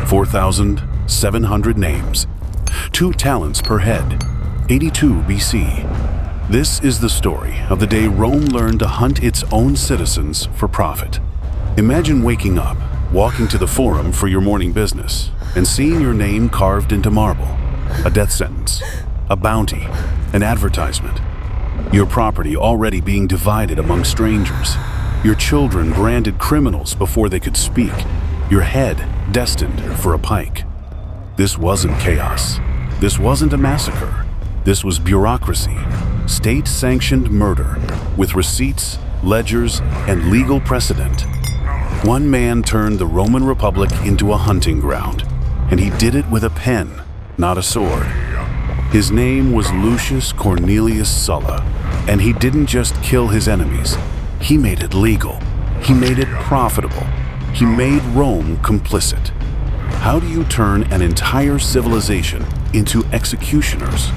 4,700 names, 2 talents per head, 82 BC. This is the story of the day Rome learned to hunt its own citizens for profit. Imagine waking up, walking to the forum for your morning business, and seeing your name carved into marble. A death sentence, a bounty, an advertisement. Your property already being divided among strangers. Your children branded criminals before they could speak. Your head destined for a pike. This wasn't chaos. This wasn't a massacre. This was bureaucracy, state-sanctioned murder, with receipts, ledgers, and legal precedent. One man turned the Roman Republic into a hunting ground, and he did it with a pen, not a sword. His name was Lucius Cornelius Sulla, and he didn't just kill his enemies. He made it legal. He made it profitable. He made Rome complicit. How do you turn an entire civilization into executioners?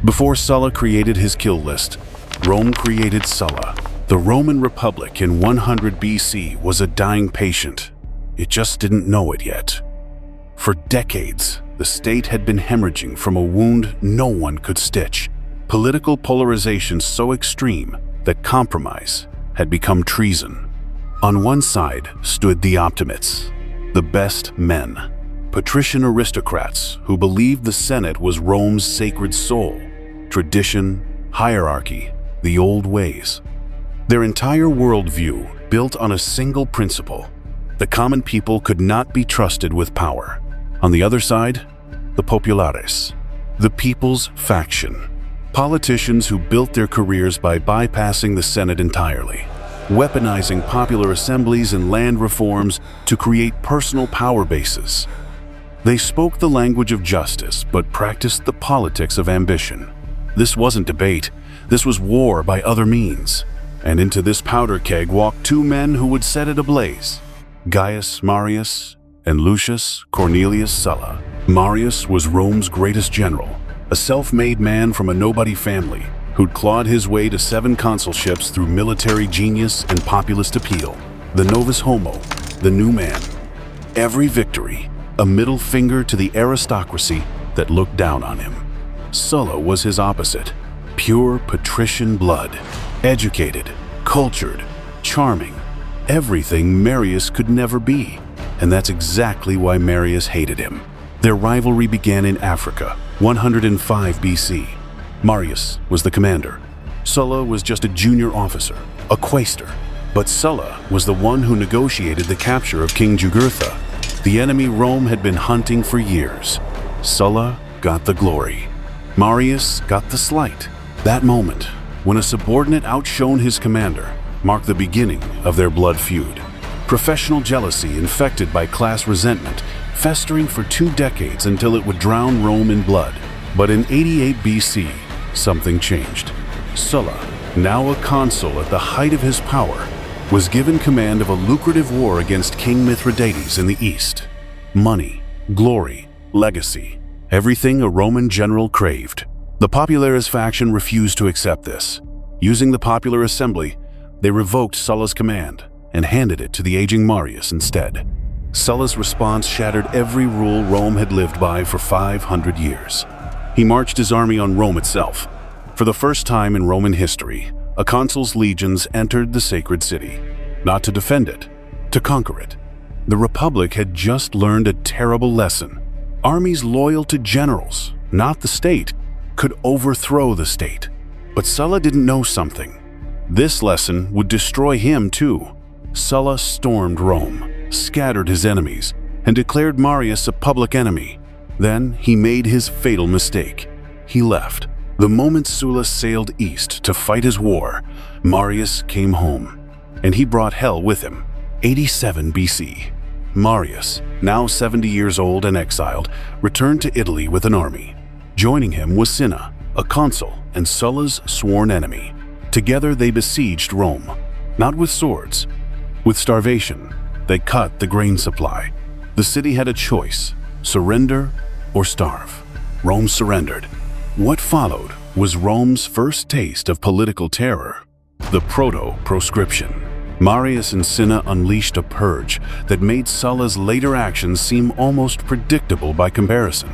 Before Sulla created his kill list, Rome created Sulla. The Roman Republic in 100 BC was a dying patient. It just didn't know it yet. For decades, the state had been hemorrhaging from a wound no one could stitch. Political polarization so extreme that compromise had become treason. On one side stood the optimates, the best men, patrician aristocrats who believed the Senate was Rome's sacred soul, tradition, hierarchy, the old ways. Their entire worldview built on a single principle: the common people could not be trusted with power. On the other side, the populares, the people's faction, politicians who built their careers by bypassing the Senate entirely, weaponizing popular assemblies and land reforms to create personal power bases. They spoke the language of justice, but practiced the politics of ambition. This wasn't debate, this was war by other means. And into this powder keg walked 2 men who would set it ablaze: Gaius Marius and Lucius Cornelius Sulla. Marius was Rome's greatest general, a self-made man from a nobody family who'd clawed his way to 7 consulships through military genius and populist appeal. The novus homo, the new man. Every victory, a middle finger to the aristocracy that looked down on him. Sulla was his opposite: pure patrician blood, educated, cultured, charming, everything Marius could never be. And that's exactly why Marius hated him. Their rivalry began in Africa, 105 BC. Marius was the commander. Sulla was just a junior officer, a quaestor. But Sulla was the one who negotiated the capture of King Jugurtha, the enemy Rome had been hunting for years. Sulla got the glory. Marius got the slight. That moment, when a subordinate outshone his commander, marked the beginning of their blood feud. Professional jealousy infected by class resentment, festering for 2 decades until it would drown Rome in blood. But in 88 BC, something changed. Sulla, now a consul at the height of his power, was given command of a lucrative war against King Mithridates in the east. Money, glory, legacy, everything a Roman general craved. The populares faction refused to accept this. Using the popular assembly, they revoked Sulla's command and handed it to the aging Marius instead. Sulla's response shattered every rule Rome had lived by for 500 years. He marched his army on Rome itself. For the first time in Roman history, a consul's legions entered the sacred city, not to defend it, to conquer it. The Republic had just learned a terrible lesson. Armies loyal to generals, not the state, could overthrow the state. But Sulla didn't know something. This lesson would destroy him too. Sulla stormed Rome, scattered his enemies, and declared Marius a public enemy. Then he made his fatal mistake. He left. The moment Sulla sailed east to fight his war, Marius came home, and he brought hell with him. 87 BC. Marius, now 70 years old and exiled, returned to Italy with an army. Joining him was Cinna, a consul and Sulla's sworn enemy. Together they besieged Rome, not with swords, with starvation. They cut the grain supply. The city had a choice: surrender or starve. Rome surrendered. What followed was Rome's first taste of political terror, the Proscription. Marius and Cinna unleashed a purge that made Sulla's later actions seem almost predictable by comparison.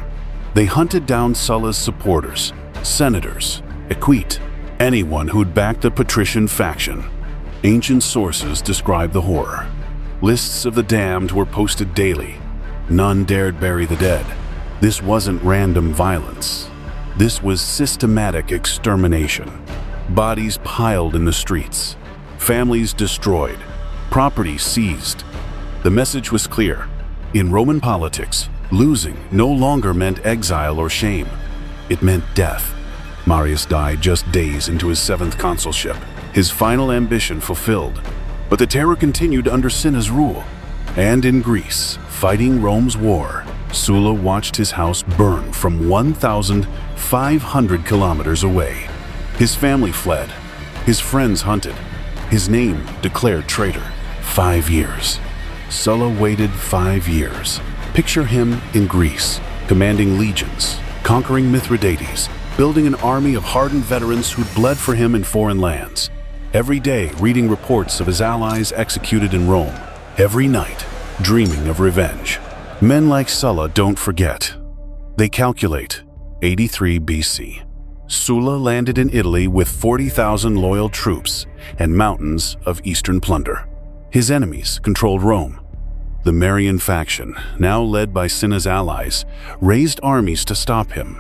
They hunted down Sulla's supporters, senators, equites, anyone who'd backed the patrician faction. Ancient sources describe the horror. Lists of the damned were posted daily. None dared bury the dead. This wasn't random violence. This was systematic extermination. Bodies piled in the streets. Families destroyed. Property seized. The message was clear. In Roman politics, losing no longer meant exile or shame. It meant death. Marius died just days into his 7th consulship, his final ambition fulfilled. But the terror continued under Cinna's rule. And in Greece, fighting Rome's war, Sulla watched his house burn from 1,500 kilometers away. His family fled. His friends hunted. His name declared traitor. 5 years. Sulla waited 5 years. Picture him in Greece, commanding legions, conquering Mithridates, building an army of hardened veterans who'd bled for him in foreign lands. Every day reading reports of his allies executed in Rome. Every night dreaming of revenge. Men like Sulla don't forget. They calculate. 83 BC. Sulla landed in Italy with 40,000 loyal troops and mountains of eastern plunder. His enemies controlled Rome. The Marian faction, now led by Cinna's allies, raised armies to stop him.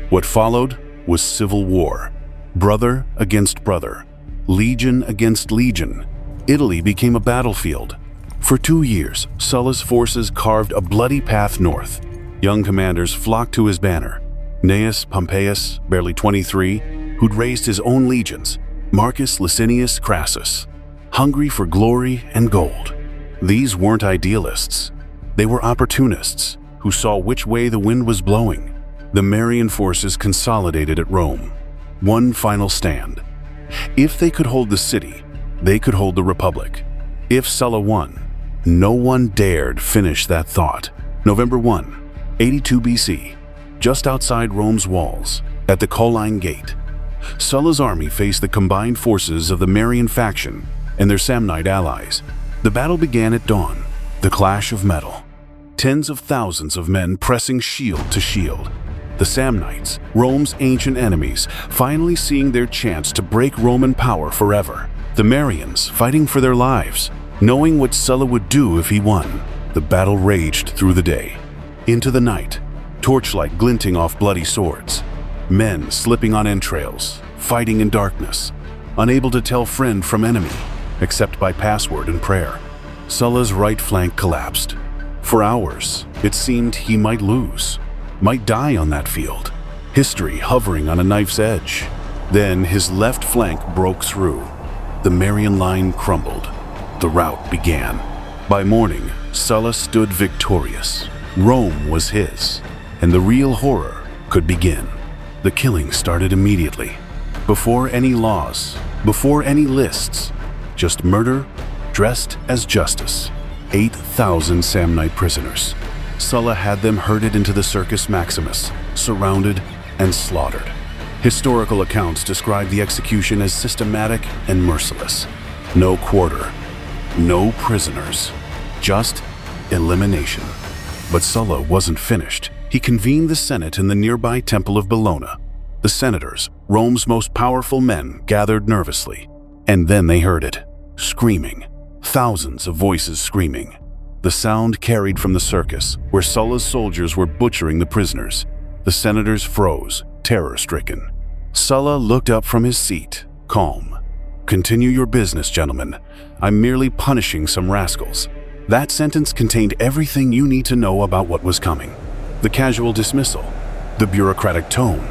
What followed was civil war. Brother against brother. Legion against legion. Italy became a battlefield. For 2 years, Sulla's forces carved a bloody path north. Young commanders flocked to his banner. Gnaeus Pompeius, barely 23, who'd raised his own legions. Marcus Licinius Crassus, hungry for glory and gold. These weren't idealists. They were opportunists who saw which way the wind was blowing. The Marian forces consolidated at Rome. One final stand. If they could hold the city, they could hold the Republic. If Sulla won, no one dared finish that thought. November 1, 82 BC, just outside Rome's walls, at the Colline Gate, Sulla's army faced the combined forces of the Marian faction and their Samnite allies. The battle began at dawn, the clash of metal. Tens of thousands of men pressing shield to shield. The Samnites, Rome's ancient enemies, finally seeing their chance to break Roman power forever. The Marians fighting for their lives, knowing what Sulla would do if he won. The battle raged through the day. Into the night, torchlight glinting off bloody swords. Men slipping on entrails, fighting in darkness, unable to tell friend from enemy, except by password and prayer. Sulla's right flank collapsed. For hours, it seemed he might lose, might die on that field. History hovering on a knife's edge. Then his left flank broke through. The Marian line crumbled. The rout began. By morning, Sulla stood victorious. Rome was his, and the real horror could begin. The killing started immediately. Before any laws, before any lists, just murder dressed as justice. 8,000 Samnite prisoners. Sulla had them herded into the Circus Maximus, surrounded and slaughtered. Historical accounts describe the execution as systematic and merciless. No quarter, no prisoners, just elimination. But Sulla wasn't finished. He convened the Senate in the nearby Temple of Bellona. The senators, Rome's most powerful men, gathered nervously. And then they heard it, screaming. Thousands of voices screaming. The sound carried from the circus, where Sulla's soldiers were butchering the prisoners. The senators froze, terror-stricken. Sulla looked up from his seat, calm. "Continue your business, gentlemen. I'm merely punishing some rascals." That sentence contained everything you need to know about what was coming. The casual dismissal, the bureaucratic tone,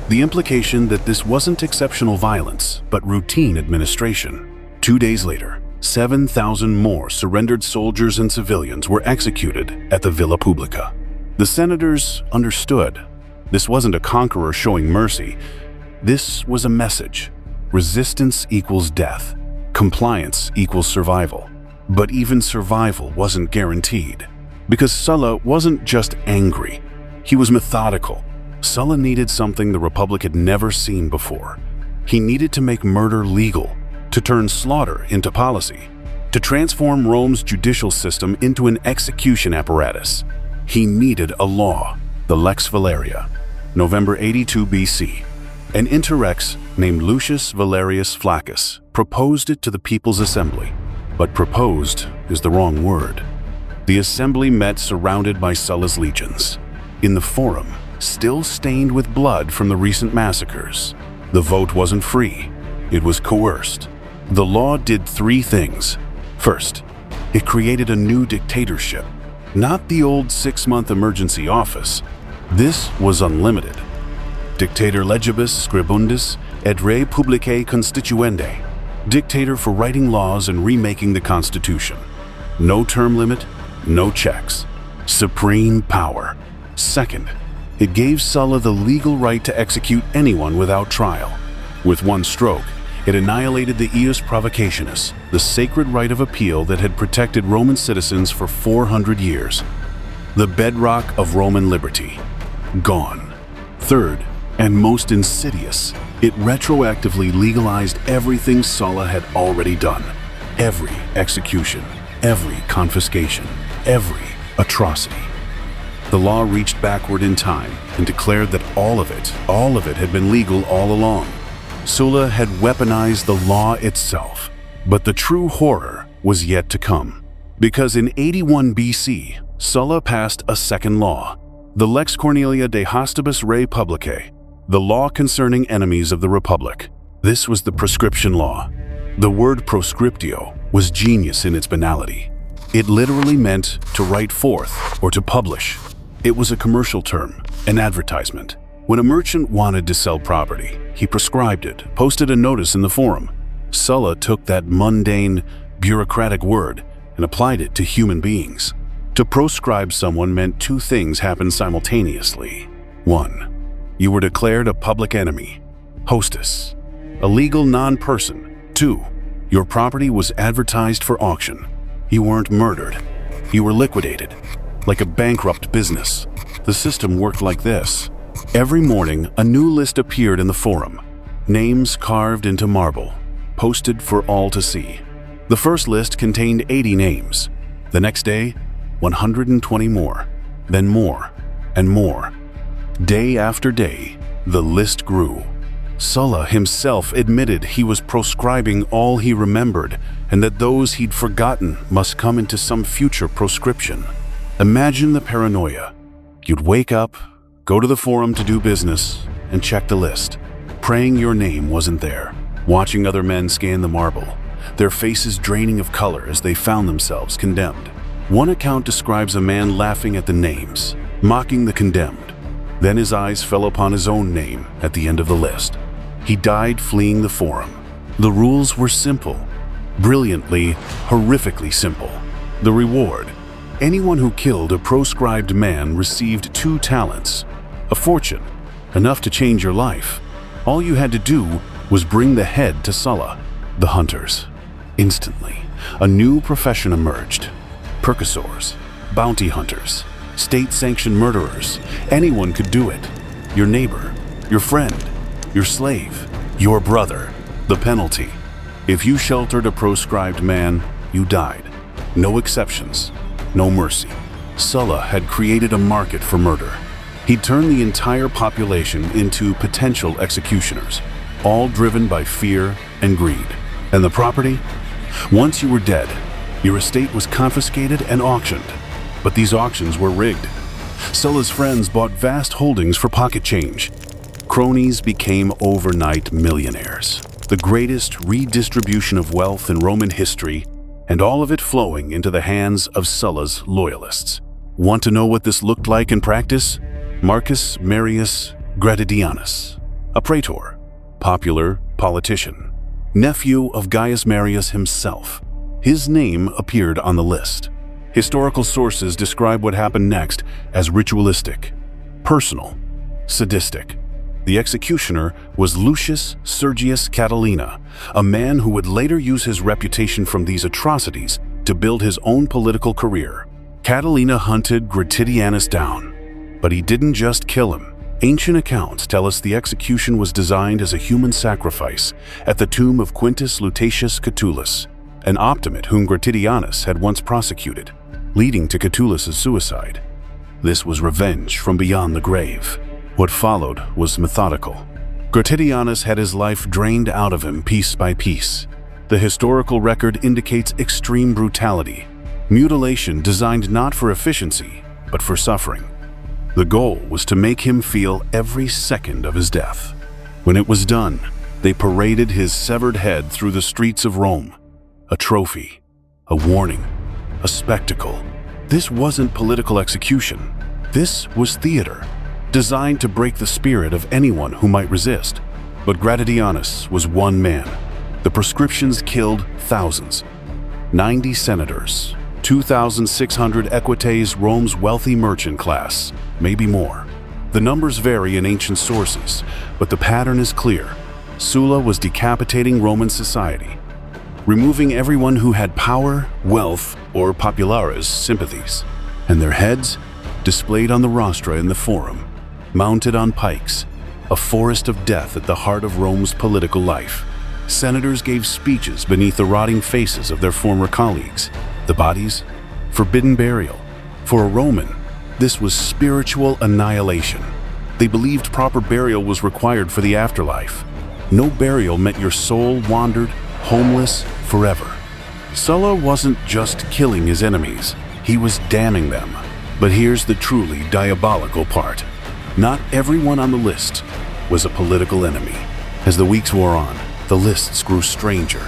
the implication that this wasn't exceptional violence, but routine administration. 2 days later, 7,000 more surrendered soldiers and civilians were executed at the Villa Publica. The senators understood. This wasn't a conqueror showing mercy. This was a message. Resistance equals death. Compliance equals survival. But even survival wasn't guaranteed. Because Sulla wasn't just angry. He was methodical. Sulla needed something the Republic had never seen before. He needed to make murder legal, to turn slaughter into policy, To transform Rome's judicial system into an execution apparatus, he needed a law, the Lex Valeria. November 82 BC, an interrex named Lucius Valerius Flaccus proposed it to the People's Assembly. But proposed is the wrong word. The assembly met surrounded by Sulla's legions. In the forum, still stained with blood from the recent massacres. The vote wasn't free, it was coerced. The law did three things. First, it created a new dictatorship, not the old 6-month emergency office. This was unlimited. Dictator legibus scribundus et re publicae constituende. Dictator for writing laws and remaking the Constitution. No term limit, no checks. Supreme power. Second, it gave Sulla the legal right to execute anyone without trial. With one stroke, it annihilated the ius provocationis, the sacred right of appeal that had protected Roman citizens for 400 years. The bedrock of Roman liberty. Gone. Third, and most insidious, it retroactively legalized everything Sulla had already done. Every execution, every confiscation, every atrocity. The law reached backward in time and declared that all of it had been legal all along. Sulla had weaponized the law itself. But the true horror was yet to come. Because in 81 BC, Sulla passed a second law, the Lex Cornelia de Hostibus Rei Publicae, the law concerning enemies of the Republic. This was the proscription law. The word proscriptio was genius in its banality. It literally meant to write forth or to publish. It was a commercial term, an advertisement. When a merchant wanted to sell property, he prescribed it, posted a notice in the forum. Sulla took that mundane, bureaucratic word and applied it to human beings. To proscribe someone meant two things happened simultaneously. 1. You were declared a public enemy, hostis, a legal non-person. 2. Your property was advertised for auction. You weren't murdered. You were liquidated, like a bankrupt business. The system worked like this. Every morning, a new list appeared in the forum, names carved into marble, posted for all to see. The first list contained 80 names. The next day, 120 more, then more and more. Day after day, the list grew. Sulla himself admitted he was proscribing all he remembered and that those he'd forgotten must come into some future proscription. Imagine the paranoia. You'd wake up, go to the forum to do business, and check the list, praying your name wasn't there, watching other men scan the marble, their faces draining of color as they found themselves condemned. One account describes a man laughing at the names, mocking the condemned. Then his eyes fell upon his own name at the end of the list. He died fleeing the forum. The rules were simple, brilliantly, horrifically simple. The reward: anyone who killed a proscribed man received 2 talents, a fortune, enough to change your life. All you had to do was bring the head to Sulla, the hunters. Instantly, a new profession emerged. Percussors, bounty hunters, state-sanctioned murderers. Anyone could do it. Your neighbor, your friend, your slave, your brother. The penalty: if you sheltered a proscribed man, you died. No exceptions, no mercy. Sulla had created a market for murder. He'd turned the entire population into potential executioners, all driven by fear and greed. And the property? Once you were dead, your estate was confiscated and auctioned. But these auctions were rigged. Sulla's friends bought vast holdings for pocket change. Cronies became overnight millionaires. The greatest redistribution of wealth in Roman history, and all of it flowing into the hands of Sulla's loyalists. Want to know what this looked like in practice? Marcus Marius Gratidianus, a praetor, popular politician, nephew of Gaius Marius himself. His name appeared on the list. Historical sources describe what happened next as ritualistic, personal, sadistic. The executioner was Lucius Sergius Catilina, a man who would later use his reputation from these atrocities to build his own political career. Catilina hunted Gratidianus down, but he didn't just kill him. Ancient accounts tell us the execution was designed as a human sacrifice at the tomb of Quintus Lutatius Catulus, an optimate whom Gratidianus had once prosecuted, leading to Catullus's suicide. This was revenge from beyond the grave. What followed was methodical. Gratidianus had his life drained out of him piece by piece. The historical record indicates extreme brutality, mutilation designed not for efficiency, but for suffering. The goal was to make him feel every second of his death. When it was done, they paraded his severed head through the streets of Rome. A trophy, a warning, a spectacle. This wasn't political execution. This was theater, designed to break the spirit of anyone who might resist. But Gratidianus was one man. The proscriptions killed thousands. 90 senators, 2,600 equites, Rome's wealthy merchant class, maybe more. The numbers vary in ancient sources, but the pattern is clear. Sulla was decapitating Roman society, removing everyone who had power, wealth, or populares sympathies, and their heads displayed on the rostra in the Forum, mounted on pikes, a forest of death at the heart of Rome's political life. Senators gave speeches beneath the rotting faces of their former colleagues. The bodies, forbidden burial. For a Roman, this was spiritual annihilation. They believed proper burial was required for the afterlife. No burial meant your soul wandered homeless forever. Sulla wasn't just killing his enemies, he was damning them. But here's the truly diabolical part. Not everyone on the list was a political enemy. As the weeks wore on, the lists grew stranger.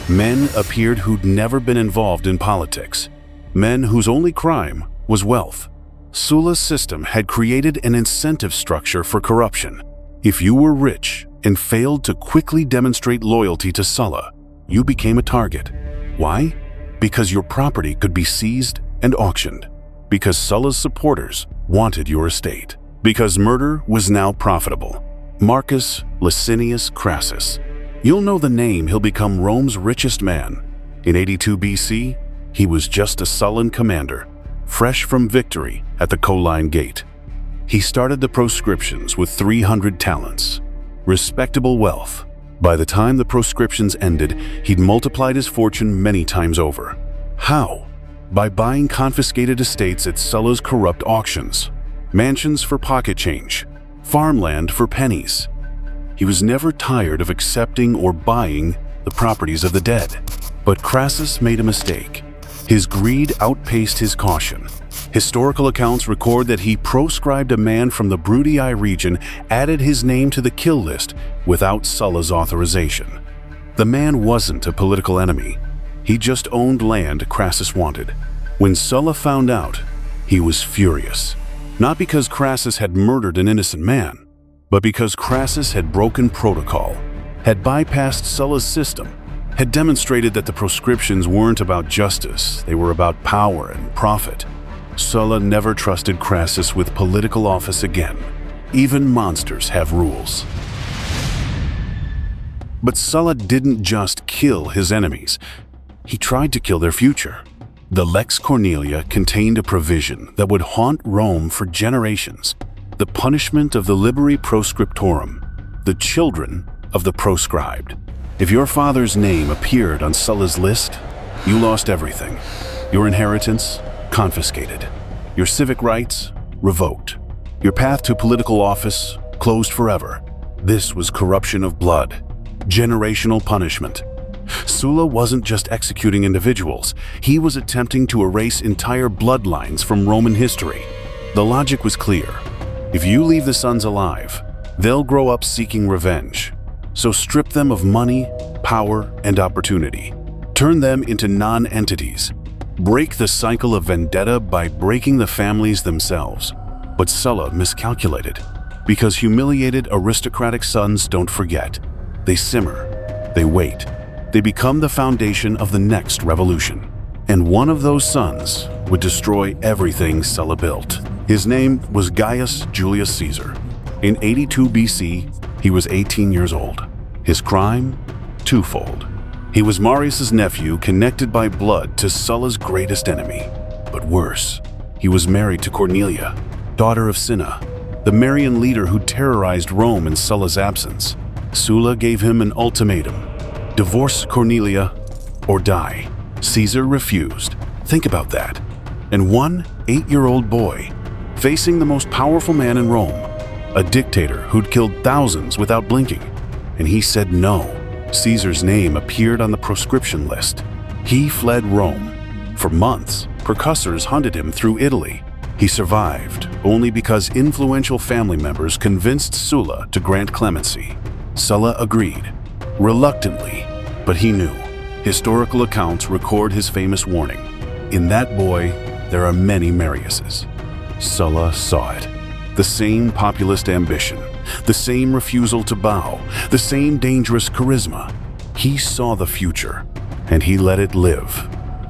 Men appeared who'd never been involved in politics. Men whose only crime was wealth. Sulla's system had created an incentive structure for corruption. If you were rich and failed to quickly demonstrate loyalty to Sulla, you became a target. Why? Because your property could be seized and auctioned. Because Sulla's supporters wanted your estate. Because murder was now profitable. Marcus Licinius Crassus. You'll know the name. He'll become Rome's richest man. In 82 BC, he was just a sullen commander, fresh from victory at the Colline Gate. He started the proscriptions with 300 talents, respectable wealth. By the time the proscriptions ended, he'd multiplied his fortune many times over. How? By buying confiscated estates at Sulla's corrupt auctions, mansions for pocket change, farmland for pennies. He was never tired of accepting or buying the properties of the dead. But Crassus made a mistake. His greed outpaced his caution. Historical accounts record that he proscribed a man from the Bruttii region, added his name to the kill list without Sulla's authorization. The man wasn't a political enemy. He just owned land Crassus wanted. When Sulla found out, he was furious. Not because Crassus had murdered an innocent man, but because Crassus had broken protocol, had bypassed Sulla's system, had demonstrated that the proscriptions weren't about justice, they were about power and profit. Sulla never trusted Crassus with political office again. Even monsters have rules. But Sulla didn't just kill his enemies. He tried to kill their future. The Lex Cornelia contained a provision that would haunt Rome for generations. The punishment of the liberi proscriptorum, the children of the proscribed. If your father's name appeared on Sulla's list, you lost everything. Your inheritance, confiscated. Your civic rights, revoked. Your path to political office, closed forever. This was corruption of blood, generational punishment. Sulla wasn't just executing individuals, he was attempting to erase entire bloodlines from Roman history. The logic was clear. If you leave the sons alive, they'll grow up seeking revenge. So strip them of money, power, and opportunity. Turn them into non-entities. Break the cycle of vendetta by breaking the families themselves. But Sulla miscalculated. Because humiliated aristocratic sons don't forget. They simmer. They wait. They become the foundation of the next revolution. And one of those sons would destroy everything Sulla built. His name was Gaius Julius Caesar. In 82 BC, he was 18 years old. His crime? Twofold. He was Marius's nephew, connected by blood to Sulla's greatest enemy. But worse, he was married to Cornelia, daughter of Cinna, the Marian leader who terrorized Rome in Sulla's absence. Sulla gave him an ultimatum: divorce Cornelia or die. Caesar refused. Think about that. And one 8-year-old boy, facing the most powerful man in Rome, a dictator who'd killed thousands without blinking. And he said no. Caesar's name appeared on the proscription list. He fled Rome. For months, percussors hunted him through Italy. He survived only because influential family members convinced Sulla to grant clemency. Sulla agreed, reluctantly, but he knew. Historical accounts record his famous warning. In that boy, there are many Mariuses. Sulla saw it. The same populist ambition, the same refusal to bow, the same dangerous charisma. He saw the future, and he let it live.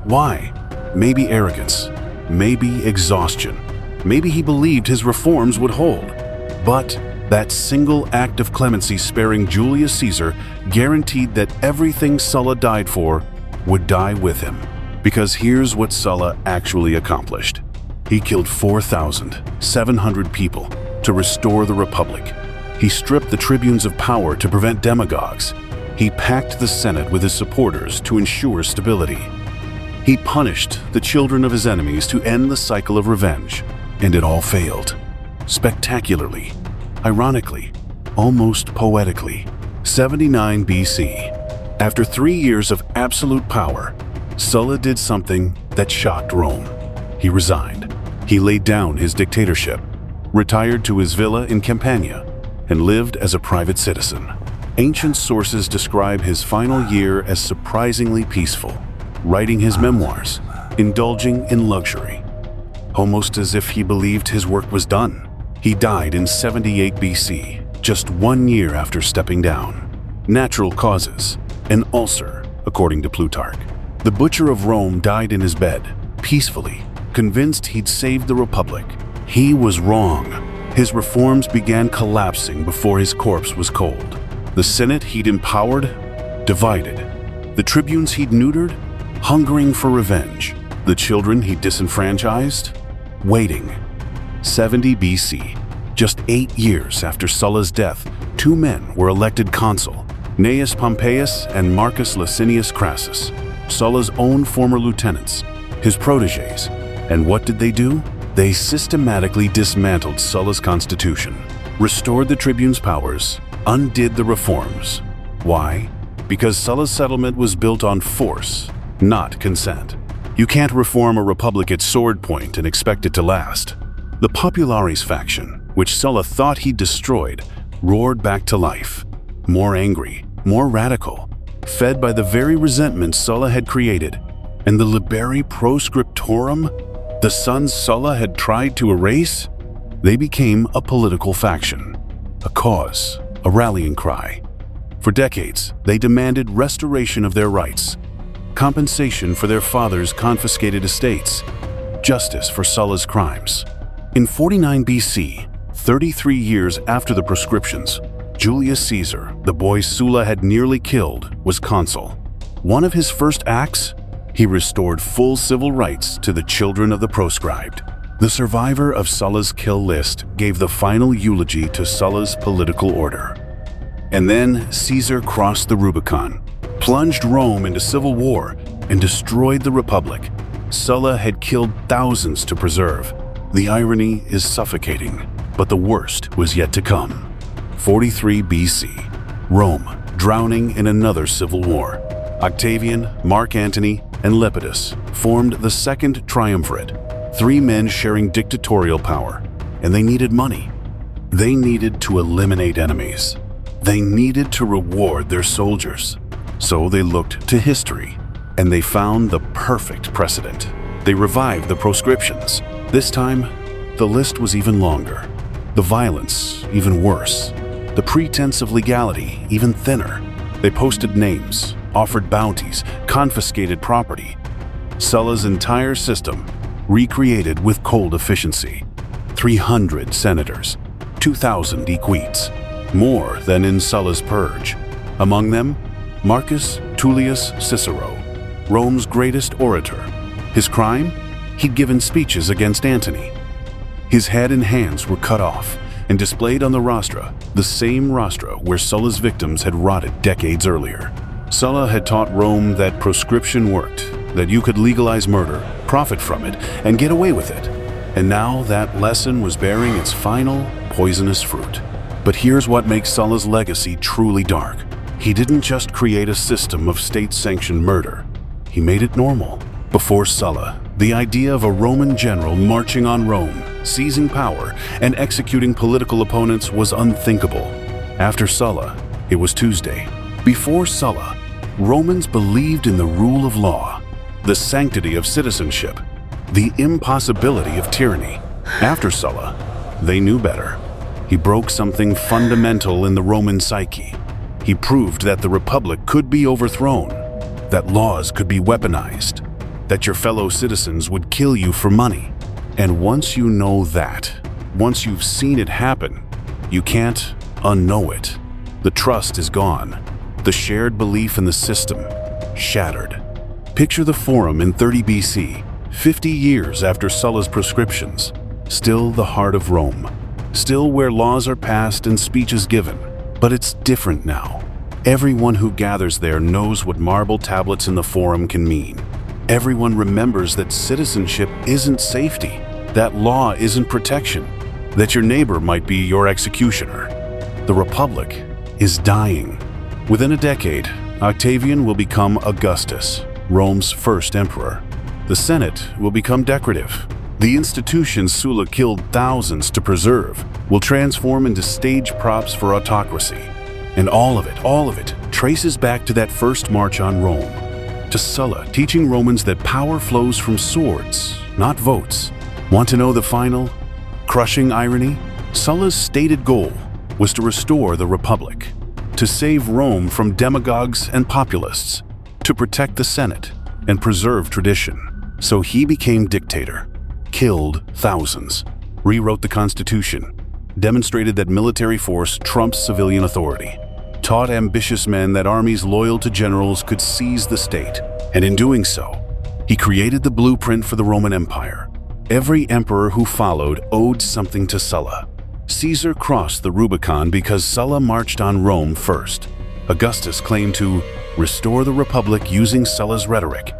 Why? Maybe arrogance, maybe exhaustion, maybe he believed his reforms would hold. But that single act of clemency sparing Julius Caesar guaranteed that everything Sulla died for would die with him. Because here's what Sulla actually accomplished. He killed 4,700 people to restore the Republic. He stripped the tribunes of power to prevent demagogues. He packed the Senate with his supporters to ensure stability. He punished the children of his enemies to end the cycle of revenge. And it all failed. Spectacularly. Ironically, almost poetically. 79 BC. After 3 years of absolute power, Sulla did something that shocked Rome. He resigned. He laid down his dictatorship, retired to his villa in Campania, and lived as a private citizen. Ancient sources describe his final year as surprisingly peaceful, writing his memoirs, indulging in luxury, almost as if he believed his work was done. He died in 78 BC, just 1 year after stepping down. Natural causes, an ulcer, according to Plutarch. The butcher of Rome died in his bed, peacefully, convinced he'd saved the Republic. He was wrong. His reforms began collapsing before his corpse was cold. The Senate he'd empowered, divided. The tribunes he'd neutered, hungering for revenge. The children he'd disenfranchised, waiting. 70 BC, just 8 years after Sulla's death, 2 men were elected consul, Gnaeus Pompeius and Marcus Licinius Crassus, Sulla's own former lieutenants, his protégés. And what did they do? They systematically dismantled Sulla's constitution, restored the tribunes' powers, undid the reforms. Why? Because Sulla's settlement was built on force, not consent. You can't reform a republic at sword point and expect it to last. The Populares faction, which Sulla thought he'd destroyed, roared back to life. More angry, more radical, fed by the very resentment Sulla had created. And the Liberi Proscriptorum, the sons Sulla had tried to erase, they became a political faction, a cause, a rallying cry. For decades, they demanded restoration of their rights, compensation for their fathers' confiscated estates, justice for Sulla's crimes. In 49 BC, 33 years after the proscriptions, Julius Caesar, the boy Sulla had nearly killed, was consul. One of his first acts? He restored full civil rights to the children of the proscribed. The survivor of Sulla's kill list gave the final eulogy to Sulla's political order. And then Caesar crossed the Rubicon, plunged Rome into civil war, and destroyed the Republic. Sulla had killed thousands to preserve. The irony is suffocating, but the worst was yet to come. 43 BC, Rome, drowning in another civil war. Octavian, Mark Antony, and Lepidus formed the Second Triumvirate, 3 men sharing dictatorial power, and they needed money. They needed to eliminate enemies. They needed to reward their soldiers. So they looked to history, and they found the perfect precedent. They revived the proscriptions. This time, the list was even longer. The violence, even worse. The pretense of legality, even thinner. They posted names, offered bounties, confiscated property. Sulla's entire system recreated with cold efficiency. 300 senators, 2,000 equites, more than in Sulla's purge. Among them, Marcus Tullius Cicero, Rome's greatest orator. His crime? He'd given speeches against Antony. His head and hands were cut off and displayed on the rostra, the same rostra where Sulla's victims had rotted decades earlier. Sulla had taught Rome that proscription worked, that you could legalize murder, profit from it, and get away with it. And now that lesson was bearing its final, poisonous fruit. But here's what makes Sulla's legacy truly dark. He didn't just create a system of state-sanctioned murder. He made it normal. Before Sulla, the idea of a Roman general marching on Rome, seizing power, and executing political opponents was unthinkable. After Sulla, it was Tuesday. Before Sulla, Romans believed in the rule of law, the sanctity of citizenship, the impossibility of tyranny. After Sulla, they knew better. He broke something fundamental in the Roman psyche. He proved that the Republic could be overthrown, that laws could be weaponized, that your fellow citizens would kill you for money. And once you know that, once you've seen it happen, you can't unknow it. The trust is gone. The shared belief in the system, shattered. Picture the Forum in 30 BC, 50 years after Sulla's proscriptions. Still the heart of Rome. Still where laws are passed and speech is given. But it's different now. Everyone who gathers there knows what marble tablets in the Forum can mean. Everyone remembers that citizenship isn't safety, that law isn't protection, that your neighbor might be your executioner. The Republic is dying. Within a decade, Octavian will become Augustus, Rome's first emperor. The Senate will become decorative. The institutions Sulla killed thousands to preserve will transform into stage props for autocracy. And all of it traces back to that first march on Rome, to Sulla teaching Romans that power flows from swords, not votes. Want to know the final, crushing irony? Sulla's stated goal was to restore the Republic, to save Rome from demagogues and populists, to protect the Senate and preserve tradition. So he became dictator, killed thousands, rewrote the Constitution, demonstrated that military force trumps civilian authority, taught ambitious men that armies loyal to generals could seize the state, and in doing so, he created the blueprint for the Roman Empire. Every emperor who followed owed something to Sulla. Caesar crossed the Rubicon because Sulla marched on Rome first. Augustus claimed to restore the Republic using Sulla's rhetoric.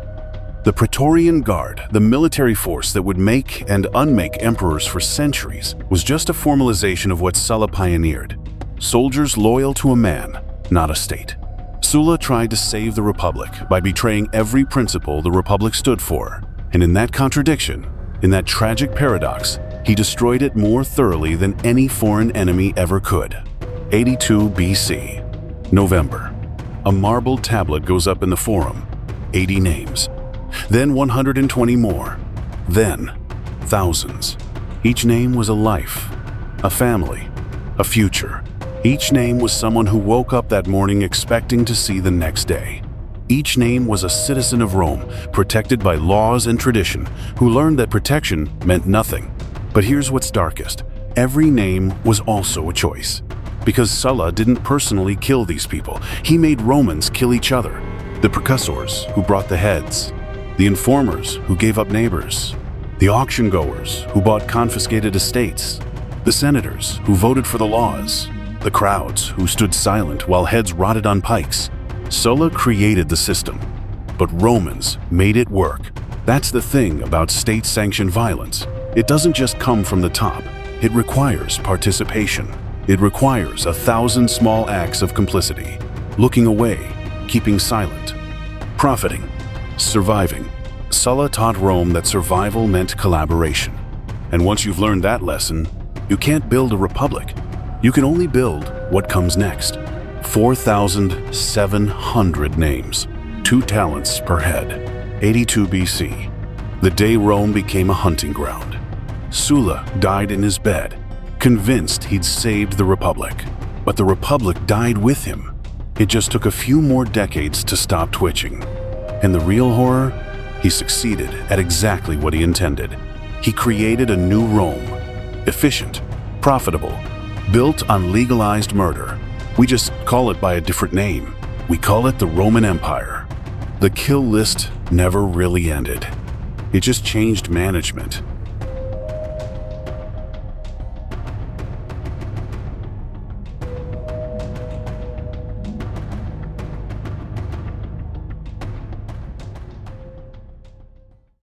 The Praetorian Guard, the military force that would make and unmake emperors for centuries, was just a formalization of what Sulla pioneered. Soldiers loyal to a man, not a state. Sulla tried to save the Republic by betraying every principle the Republic stood for. And in that contradiction, in that tragic paradox, he destroyed it more thoroughly than any foreign enemy ever could. 82 BC, November. A marble tablet goes up in the Forum, 80 names. Then 120 more. Then thousands. Each name was a life, a family, a future. Each name was someone who woke up that morning expecting to see the next day. Each name was a citizen of Rome, protected by laws and tradition, who learned that protection meant nothing. But here's what's darkest. Every name was also a choice. Because Sulla didn't personally kill these people, he made Romans kill each other. The precursors who brought the heads, the informers who gave up neighbors, the auction goers who bought confiscated estates, the senators who voted for the laws, the crowds who stood silent while heads rotted on pikes. Sulla created the system, but Romans made it work. That's the thing about state-sanctioned violence. It doesn't just come from the top. It requires participation. It requires 1,000 small acts of complicity, looking away, keeping silent, profiting, surviving. Sulla taught Rome that survival meant collaboration. And once you've learned that lesson, you can't build a republic. You can only build what comes next. 4,700 names, 2 talents per head. 82 BC, the day Rome became a hunting ground. Sulla died in his bed, convinced he'd saved the Republic. But the Republic died with him. It just took a few more decades to stop twitching. And the real horror? He succeeded at exactly what he intended. He created a new Rome, efficient, profitable, built on legalized murder. We just call it by a different name. We call it the Roman Empire. The kill list never really ended. It just changed management,